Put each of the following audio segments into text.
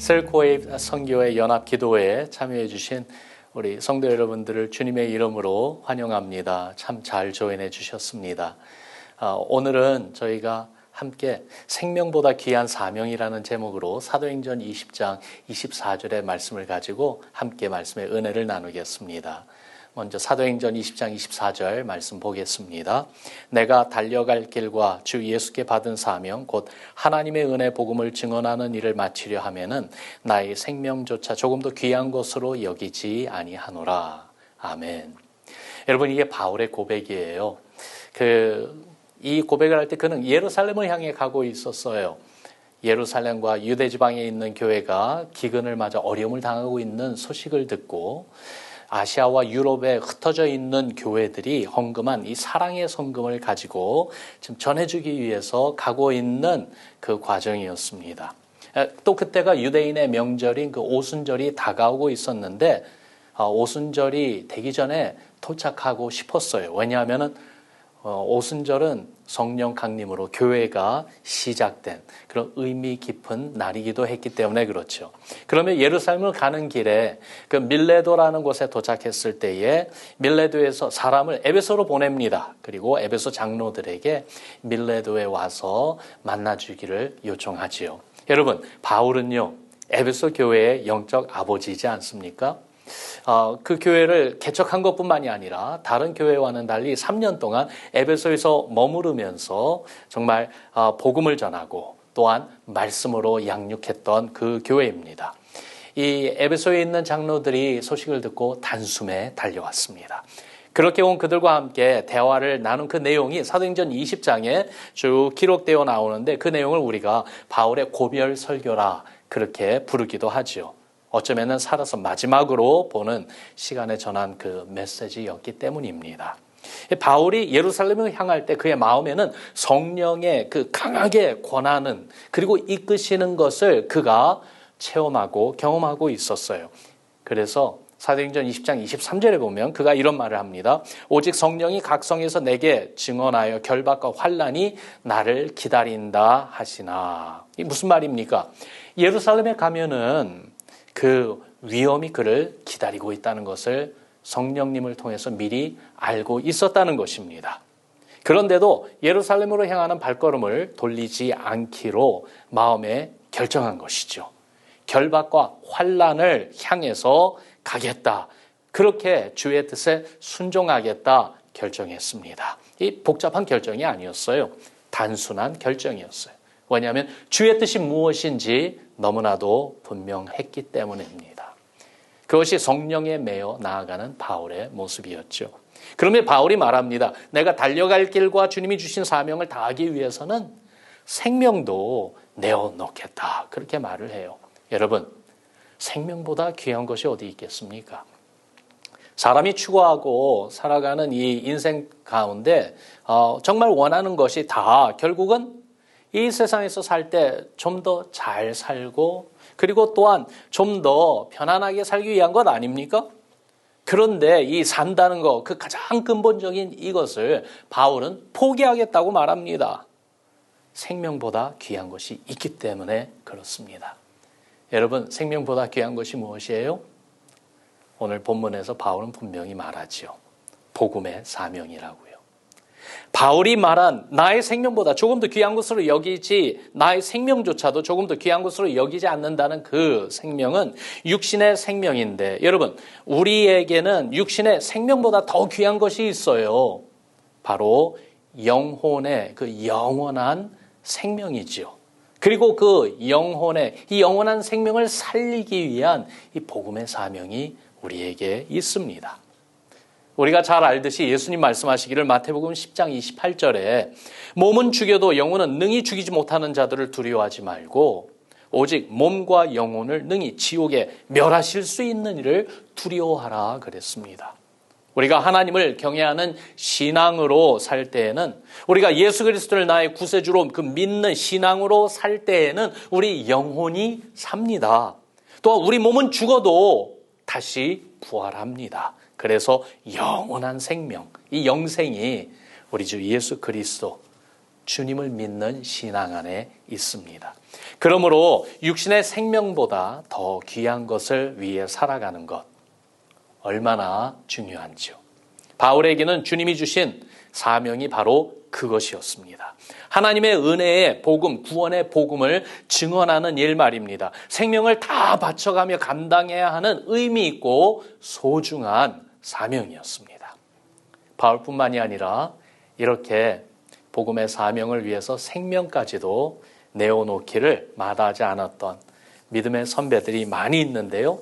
셀코웨이브 선교회 연합기도회에 참여해 주신 우리 성도 여러분들을 주님의 이름으로 환영합니다. 참 잘 조인해 주셨습니다. 오늘은 저희가 함께 생명보다 귀한 사명이라는 제목으로 사도행전 20장 24절의 말씀을 가지고 함께 말씀의 은혜를 나누겠습니다. 먼저 사도행전 20장 24절 말씀 보겠습니다. 내가 달려갈 길과 주 예수께 받은 사명 곧 하나님의 은혜 복음을 증언하는 일을 마치려 하면은 나의 생명조차 조금도 귀한 것으로 여기지 아니하노라. 아멘. 여러분, 이게 바울의 고백이에요. 이 고백을 할 때 그는 예루살렘을 향해 가고 있었어요. 예루살렘과 유대 지방에 있는 교회가 기근을 맞아 어려움을 당하고 있는 소식을 듣고 아시아와 유럽에 흩어져 있는 교회들이 헌금한 이 사랑의 성금을 가지고 지금 전해주기 위해서 가고 있는 그 과정이었습니다. 또 그때가 유대인의 명절인 그 오순절이 다가오고 있었는데 오순절이 되기 전에 도착하고 싶었어요. 왜냐하면은 오순절은 성령 강림으로 교회가 시작된 그런 의미 깊은 날이기도 했기 때문에 그렇죠. 그러면 예루살렘을 가는 길에 그 밀레도라는 곳에 도착했을 때에 밀레도에서 사람을 에베소로 보냅니다. 그리고 에베소 장로들에게 밀레도에 와서 만나주기를 요청하지요. 여러분, 바울은요, 에베소 교회의 영적 아버지이지 않습니까? 그 교회를 개척한 것뿐만이 아니라 다른 교회와는 달리 3년 동안 에베소에서 머무르면서 정말 복음을 전하고 또한 말씀으로 양육했던 그 교회입니다. 이 에베소에 있는 장로들이 소식을 듣고 단숨에 달려왔습니다. 그렇게 온 그들과 함께 대화를 나눈 그 내용이 사도행전 20장에 쭉 기록되어 나오는데 그 내용을 우리가 바울의 고별 설교라 그렇게 부르기도 하죠. 어쩌면은 살아서 마지막으로 보는 시간에 전한 그 메시지였기 때문입니다. 바울이 예루살렘을 향할 때 그의 마음에는 성령의 그 강하게 권하는 그리고 이끄시는 것을 그가 체험하고 경험하고 있었어요. 그래서 사도행전 20장 23절에 보면 그가 이런 말을 합니다. 오직 성령이 각 성에서 내게 증언하여 결박과 환난이 나를 기다린다 하시나. 이 무슨 말입니까? 예루살렘에 가면은 그 위험이 그를 기다리고 있다는 것을 성령님을 통해서 미리 알고 있었다는 것입니다. 그런데도 예루살렘으로 향하는 발걸음을 돌리지 않기로 마음에 결정한 것이죠. 결박과 환난을 향해서 가겠다. 그렇게 주의 뜻에 순종하겠다 결정했습니다. 이 복잡한 결정이 아니었어요. 단순한 결정이었어요. 왜냐하면 주의 뜻이 무엇인지 너무나도 분명했기 때문입니다. 그것이 성령에 매여 나아가는 바울의 모습이었죠. 그러면 바울이 말합니다. 내가 달려갈 길과 주님이 주신 사명을 다하기 위해서는 생명도 내어놓겠다. 그렇게 말을 해요. 여러분, 생명보다 귀한 것이 어디 있겠습니까? 사람이 추구하고 살아가는 이 인생 가운데 정말 원하는 것이 다 결국은 이 세상에서 살 때 좀 더 잘 살고 그리고 또한 좀 더 편안하게 살기 위한 것 아닙니까? 그런데 이 산다는 것, 그 가장 근본적인 이것을 바울은 포기하겠다고 말합니다. 생명보다 귀한 것이 있기 때문에 그렇습니다. 여러분, 생명보다 귀한 것이 무엇이에요? 오늘 본문에서 바울은 분명히 말하지요. 복음의 사명이라고요. 바울이 말한 나의 생명보다 조금 더 귀한 것으로 여기지 나의 생명조차도 조금 더 귀한 것으로 여기지 않는다는 그 생명은 육신의 생명인데 여러분, 우리에게는 육신의 생명보다 더 귀한 것이 있어요. 바로 영혼의 그 영원한 생명이지요. 그리고 그 영혼의 이 영원한 생명을 살리기 위한 이 복음의 사명이 우리에게 있습니다. 우리가 잘 알듯이 예수님 말씀하시기를 마태복음 10장 28절에 몸은 죽여도 영혼은 능히 죽이지 못하는 자들을 두려워하지 말고 오직 몸과 영혼을 능히 지옥에 멸하실 수 있는 이를 두려워하라 그랬습니다. 우리가 하나님을 경외하는 신앙으로 살 때에는 우리가 예수 그리스도를 나의 구세주로 그 믿는 신앙으로 살 때에는 우리 영혼이 삽니다. 또 우리 몸은 죽어도 다시 부활합니다. 그래서 영원한 생명, 이 영생이 우리 주 예수 그리스도 주님을 믿는 신앙 안에 있습니다. 그러므로 육신의 생명보다 더 귀한 것을 위해 살아가는 것, 얼마나 중요한지요. 바울에게는 주님이 주신 사명이 바로 그것이었습니다. 하나님의 은혜의 복음, 구원의 복음을 증언하는 일 말입니다. 생명을 다 바쳐가며 감당해야 하는 의미 있고 소중한 사명이었습니다. 바울뿐만이 아니라 이렇게 복음의 사명을 위해서 생명까지도 내어놓기를 마다하지 않았던 믿음의 선배들이 많이 있는데요.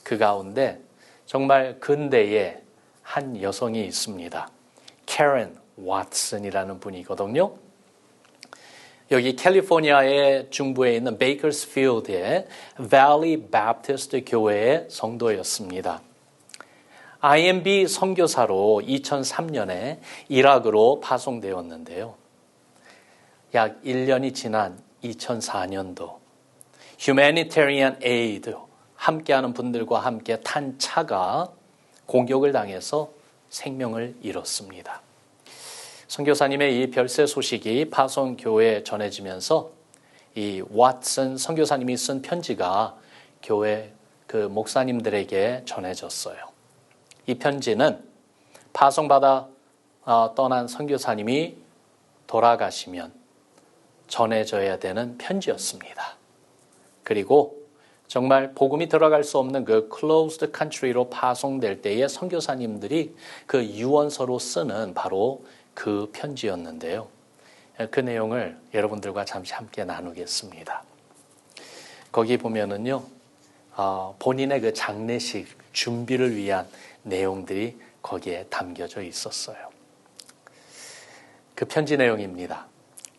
그 가운데 정말 근대에 한 여성이 있습니다. 캐런 왓슨이라는 분이거든요. 여기 캘리포니아의 중부에 있는 베이커스필드의 밸리 바프티스트 교회의 성도였습니다. IMB 선교사로 2003년에 이라크로 파송되었는데요. 약 1년이 지난 2004년도 Humanitarian Aid 함께하는 분들과 함께 탄 차가 공격을 당해서 생명을 잃었습니다. 선교사님의 이 별세 소식이 파송교회에 전해지면서 이 왓슨 선교사님이 쓴 편지가 교회 그 목사님들에게 전해졌어요. 이 편지는 파송받아 떠난 선교사님이 돌아가시면 전해져야 되는 편지였습니다. 그리고 정말 복음이 들어갈 수 없는 그 closed country로 파송될 때의 선교사님들이 그 유언서로 쓰는 바로 그 편지였는데요. 그 내용을 여러분들과 잠시 함께 나누겠습니다. 거기 보면은요, 본인의 그 장례식 준비를 위한 내용들이 거기에 담겨져 있었어요. 그 편지 내용입니다.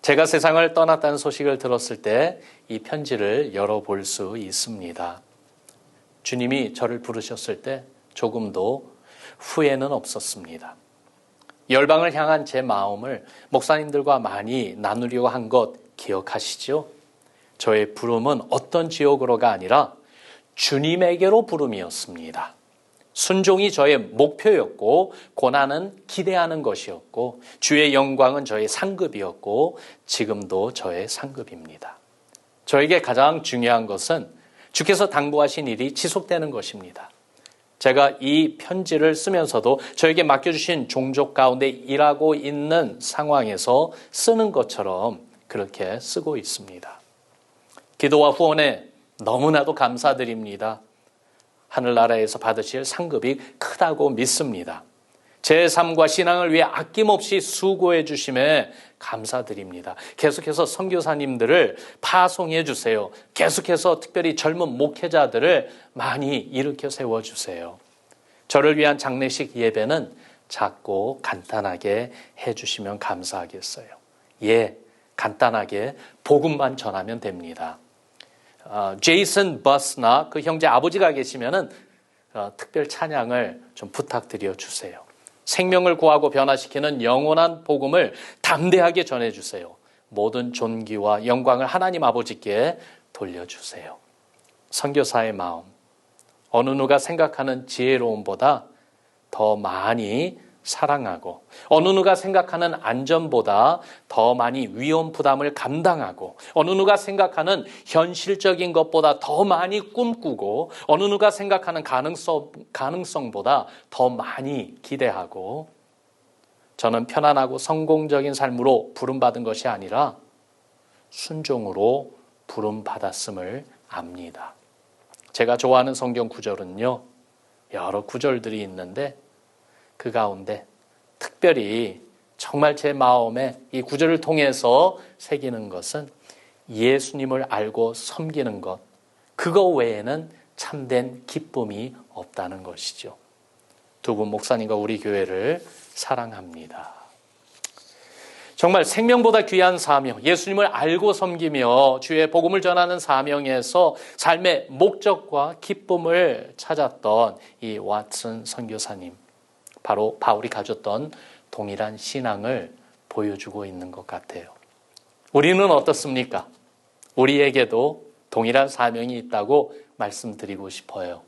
제가 세상을 떠났다는 소식을 들었을 때 이 편지를 열어볼 수 있습니다. 주님이 저를 부르셨을 때 조금도 후회는 없었습니다. 열방을 향한 제 마음을 목사님들과 많이 나누려고 한 것 기억하시죠? 저의 부름은 어떤 지옥으로가 아니라 주님에게로 부름이었습니다. 순종이 저의 목표였고 고난은 기대하는 것이었고 주의 영광은 저의 상급이었고 지금도 저의 상급입니다. 저에게 가장 중요한 것은 주께서 당부하신 일이 지속되는 것입니다. 제가 이 편지를 쓰면서도 저에게 맡겨주신 종족 가운데 일하고 있는 상황에서 쓰는 것처럼 그렇게 쓰고 있습니다. 기도와 후원에 너무나도 감사드립니다. 하늘나라에서 받으실 상급이 크다고 믿습니다. 제 삶과 신앙을 위해 아낌없이 수고해 주심에 감사드립니다. 계속해서 선교사님들을 파송해 주세요. 계속해서 특별히 젊은 목회자들을 많이 일으켜 세워주세요. 저를 위한 장례식 예배는 작고 간단하게 해주시면 감사하겠어요. 예, 간단하게 복음만 전하면 됩니다. 제이슨 버스나 그 형제 아버지가 계시면은 특별 찬양을 좀 부탁드려 주세요. 생명을 구하고 변화시키는 영원한 복음을 담대하게 전해주세요. 모든 존귀와 영광을 하나님 아버지께 돌려주세요. 선교사의 마음, 어느 누가 생각하는 지혜로움보다 더 많이 사랑하고 어느 누가 생각하는 안전보다 더 많이 위험 부담을 감당하고 어느 누가 생각하는 현실적인 것보다 더 많이 꿈꾸고 어느 누가 생각하는 가능성보다 더 많이 기대하고 저는 편안하고 성공적인 삶으로 부름받은 것이 아니라 순종으로 부름받았음을 압니다. 제가 좋아하는 성경 구절은요, 여러 구절들이 있는데 그 가운데 특별히 정말 제 마음에 이 구절을 통해서 새기는 것은 예수님을 알고 섬기는 것, 그거 외에는 참된 기쁨이 없다는 것이죠. 두 분 목사님과 우리 교회를 사랑합니다. 정말 생명보다 귀한 사명, 예수님을 알고 섬기며 주의 복음을 전하는 사명에서 삶의 목적과 기쁨을 찾았던 이 왓슨 선교사님, 바로 바울이 가졌던 동일한 신앙을 보여주고 있는 것 같아요. 우리는 어떻습니까? 우리에게도 동일한 사명이 있다고 말씀드리고 싶어요.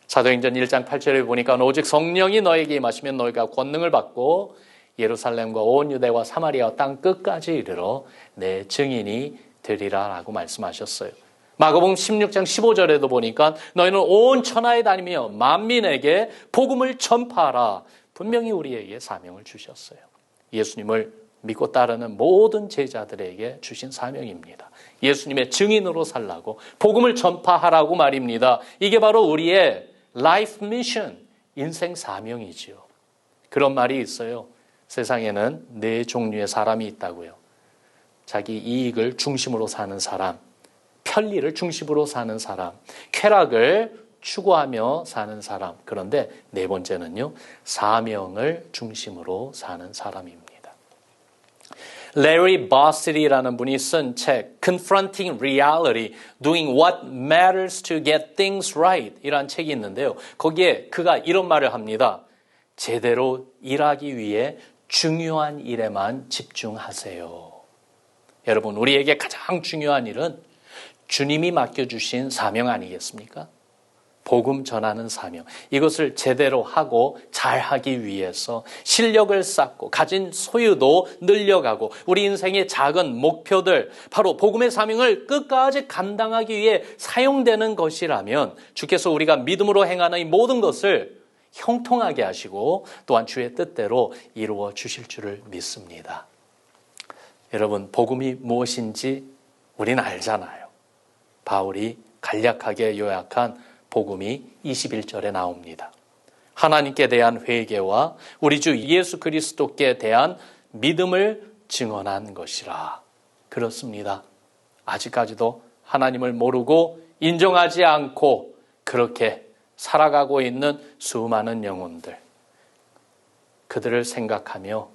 사도행전 1장 8절에 보니까 오직 성령이 너에게 임하시면 너희가 권능을 받고 예루살렘과 온 유대와 사마리아 땅 끝까지 이르러 내 증인이 되리라라고 말씀하셨어요. 마가복음 16장 15절에도 보니까 너희는 온 천하에 다니며 만민에게 복음을 전파하라. 분명히 우리에게 사명을 주셨어요. 예수님을 믿고 따르는 모든 제자들에게 주신 사명입니다. 예수님의 증인으로 살라고 복음을 전파하라고 말입니다. 이게 바로 우리의 라이프 미션, 인생 사명이지요. 그런 말이 있어요. 세상에는 네 종류의 사람이 있다고요. 자기 이익을 중심으로 사는 사람, 편리를 중심으로 사는 사람, 쾌락을 추구하며 사는 사람. 그런데 네 번째는요, 사명을 중심으로 사는 사람입니다. 레리 버슬이라는 분이 쓴 책 Confronting Reality, Doing What Matters to Get Things Right 이라는 책이 있는데요. 거기에 그가 이런 말을 합니다. 제대로 일하기 위해 중요한 일에만 집중하세요. 여러분, 우리에게 가장 중요한 일은 주님이 맡겨주신 사명 아니겠습니까? 복음 전하는 사명. 이것을 제대로 하고 잘하기 위해서 실력을 쌓고 가진 소유도 늘려가고 우리 인생의 작은 목표들, 바로 복음의 사명을 끝까지 감당하기 위해 사용되는 것이라면 주께서 우리가 믿음으로 행하는 이 모든 것을 형통하게 하시고 또한 주의 뜻대로 이루어 주실 줄을 믿습니다. 여러분, 복음이 무엇인지 우리는 알잖아요. 바울이 간략하게 요약한 복음이 21절에 나옵니다. 하나님께 대한 회개와 우리 주 예수 그리스도께 대한 믿음을 증언한 것이라. 그렇습니다. 아직까지도 하나님을 모르고 인정하지 않고 그렇게 살아가고 있는 수많은 영혼들, 그들을 생각하며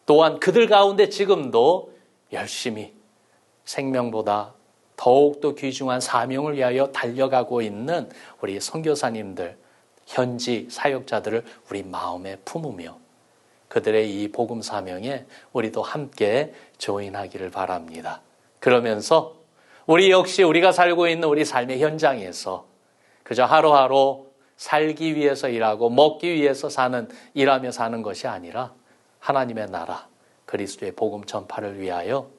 또한 그들 가운데 지금도 열심히 생명보다 더욱더 귀중한 사명을 위하여 달려가고 있는 우리 선교사님들, 현지 사역자들을 우리 마음에 품으며 그들의 이 복음 사명에 우리도 함께 조인하기를 바랍니다. 그러면서 우리 역시 우리가 살고 있는 우리 삶의 현장에서 그저 하루하루 살기 위해서 일하고 먹기 위해서 일하며 사는 것이 아니라 하나님의 나라, 그리스도의 복음 전파를 위하여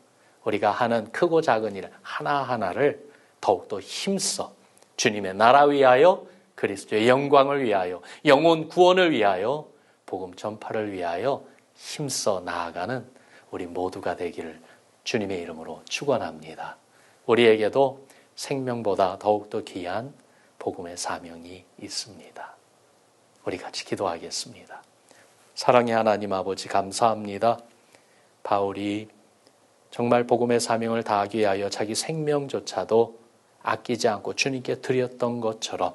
우리가 하는 크고 작은 일 하나하나를 더욱더 힘써 주님의 나라 위하여, 그리스도의 영광을 위하여, 영혼 구원을 위하여, 복음 전파를 위하여 힘써 나아가는 우리 모두가 되기를 주님의 이름으로 축원합니다. 우리에게도 생명보다 더욱더 귀한 복음의 사명이 있습니다. 우리 같이 기도하겠습니다. 사랑의 하나님 아버지, 감사합니다. 바울이 정말 복음의 사명을 다하기 위하여 자기 생명조차도 아끼지 않고 주님께 드렸던 것처럼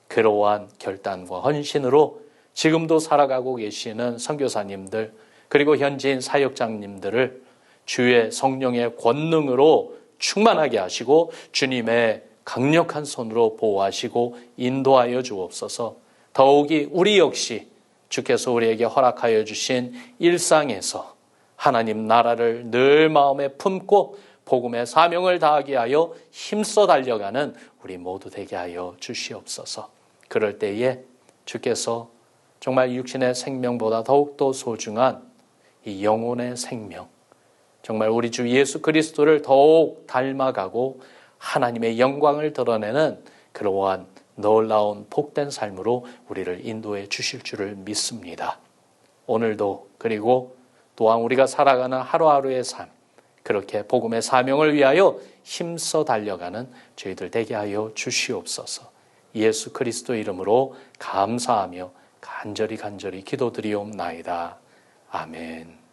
그러한 결단과 헌신으로 지금도 살아가고 계시는 선교사님들, 그리고 현지인 사역장님들을 주의 성령의 권능으로 충만하게 하시고 주님의 강력한 손으로 보호하시고 인도하여 주옵소서. 더욱이 우리 역시 주께서 우리에게 허락하여 주신 일상에서 하나님 나라를 늘 마음에 품고 복음의 사명을 다하게 하여 힘써 달려가는 우리 모두 되게 하여 주시옵소서. 그럴 때에 주께서 정말 육신의 생명보다 더욱더 소중한 이 영혼의 생명, 정말 우리 주 예수 그리스도를 더욱 닮아가고 하나님의 영광을 드러내는 그러한 놀라운 복된 삶으로 우리를 인도해 주실 줄을 믿습니다. 오늘도, 그리고 또한 우리가 살아가는 하루하루의 삶, 그렇게 복음의 사명을 위하여 힘써 달려가는 저희들 되게 하여 주시옵소서. 예수 그리스도 이름으로 감사하며 간절히 기도드리옵나이다. 아멘.